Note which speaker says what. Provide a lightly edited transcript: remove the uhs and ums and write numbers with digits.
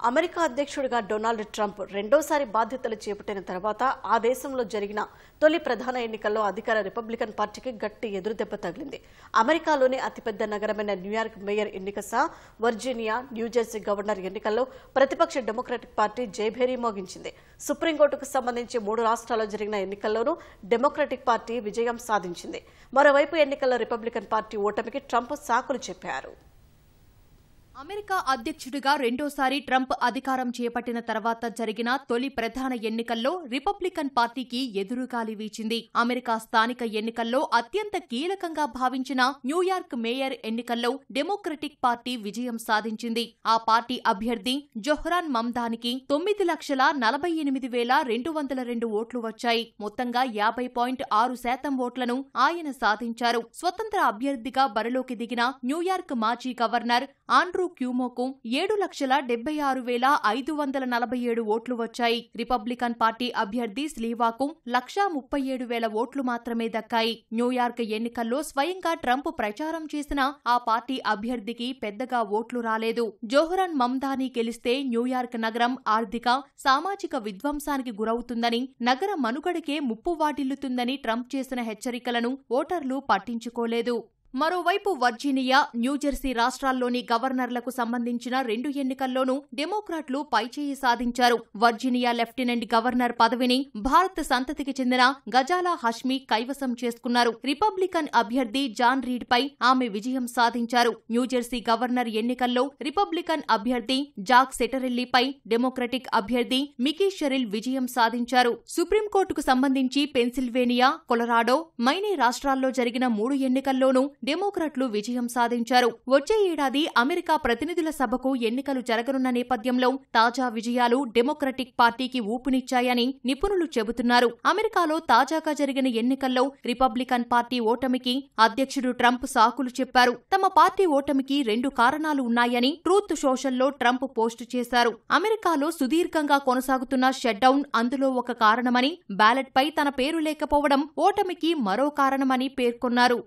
Speaker 1: America అధ్యక్షుడిగా Donald Trump రెండోసారి బాధ్యతలు చేపట్టిన తర్వాత ఆ దేశంలో జరిగిన తొలి ప్రధాన ఎన్నికల్లో అధికార రిపబ్లికన్ పార్టీకి గట్టి ఎదురుదెబ్బ తగిలింది. అమెరికాలోని అతిపెద్ద నగరమైన న్యూయార్క్ మేయర్ ఎన్నిక సహా వర్జీనియా, న్యూజెర్సీ గవర్నర్ ఎన్నికల్లో ప్రతిపక్ష డెమోక్రటిక్ పార్టీ జయభేరీ మోగించింది. సుప్రీంకోర్టుకు సంబంధించి 3 రాష్ట్రాల్లో జరిగిన ఎన్నికల్లోనూ డెమోక్రటిక్ పార్టీ విజయం సాధించింది. మరోవైపు ఎన్నికల్లో రిపబ్లికన్ పార్టీ ఓటమికి ట్రంప్ సాకులు చెప్పారు.
Speaker 2: అమెరికా అధ్యక్షుడిగా రెండోసారి ట్రంప్ అధికారం చేపట్టిన తర్వాత జరిగిన తొలి ప్రధాన ఎన్నికల్లో రిపబ్లికన్ పార్టీకి ఎదురుగాలి వీచింది. అమెరికా స్థానిక ఎన్నికల్లో అత్యంత కీలకంగా భావించిన న్యూయార్క్ మేయర్ ఎన్నికల్లో డెమోక్రటిక్ పార్టీ విజయం సాధించింది. ఆ పార్టీ అభ్యర్థి జొహ్రాన్ మమ్దానికి 9,48,202 ఓట్లు వచ్చాయి. మొత్తంగా 50.6% ఓట్లను ఆయన సాధించారు. స్వతంత్ర అభ్యర్థిగా బరిలోకి దిగిన న్యూయార్క్ మాజీ గవర్నర్ ఆండ్రూ క్యూమోకు 7,76,547 ఓట్లు వచ్చాయి. రిపబ్లికన్ పార్టీ అభ్యర్థి స్లీవాకు 1,37,000 ఓట్లు మాత్రమే దక్కాయి. న్యూయార్క్ ఎన్నికల్లో స్వయంగా ట్రంప్ ప్రచారం చేసిన ఆ పార్టీ అభ్యర్థికి పెద్దగా ఓట్లు రాలేదు. జొహ్రాన్ మమ్దానీ గెలిస్తే న్యూయార్క్ నగరం ఆర్థిక, సామాజిక విధ్వంసానికి గురవుతుందని, నగర మనుగడకే ముప్పు వాటిల్లుతుందని ట్రంప్ చేసిన హెచ్చరికలను ఓటర్లు పట్టించుకోలేదు. మరోవైపు వర్జీనియా, న్యూజెర్సీ రాష్ట్రాల్లోని గవర్నర్లకు సంబంధించిన 2 ఎన్నికల్లోనూ డెమోక్రాట్లు పైచేయి సాధించారు. వర్జీనియా లెఫ్టినెంట్ గవర్నర్ పదవిని భారత్ సంతతికి చెందిన గజాలా హష్మీ కైవసం చేసుకున్నారు. రిపబ్లికన్ అభ్యర్థి జాన్ రీడ్ పై ఆమె విజయం సాధించారు. న్యూజెర్సీ గవర్నర్ ఎన్నికల్లో రిపబ్లికన్ అభ్యర్థి జాక్ సెటరెల్లీపై డెమోక్రటిక్ అభ్యర్థి మికీ షెరిల్ విజయం సాధించారు. సుప్రీంకోర్టుకు సంబంధించి పెన్సిల్వేనియా, కొలరాడో, మైనే రాష్ట్రాల్లో జరిగిన 3 ఎన్నికల్లోనూ డెమోక్రాట్లు విజయం సాధించారు. వచ్చే ఏడాది అమెరికా ప్రతినిధుల సభకు ఎన్నికలు జరగనున్న నేపథ్యంలో తాజా విజయాలు డెమోక్రటిక్ పార్టీకి ఊపునిచ్చాయని నిపుణులు చెబుతున్నారు. అమెరికాలో తాజాగా జరిగిన ఎన్నికల్లో రిపబ్లికన్ పార్టీ ఓటమికి అధ్యక్షుడు ట్రంప్ సాకులు చెప్పారు. తమ పార్టీ ఓటమికి 2 కారణాలు ఉన్నాయని ట్రూత్ సోషల్లో ట్రంప్ పోస్టు చేశారు. అమెరికాలో సుదీర్ఘంగా కొనసాగుతున్న షట్డౌన్ అందులో ఒక కారణమని, బ్యాలెట్పై తన పేరు లేకపోవడం ఓటమికి మరో కారణమని పేర్కొన్నారు.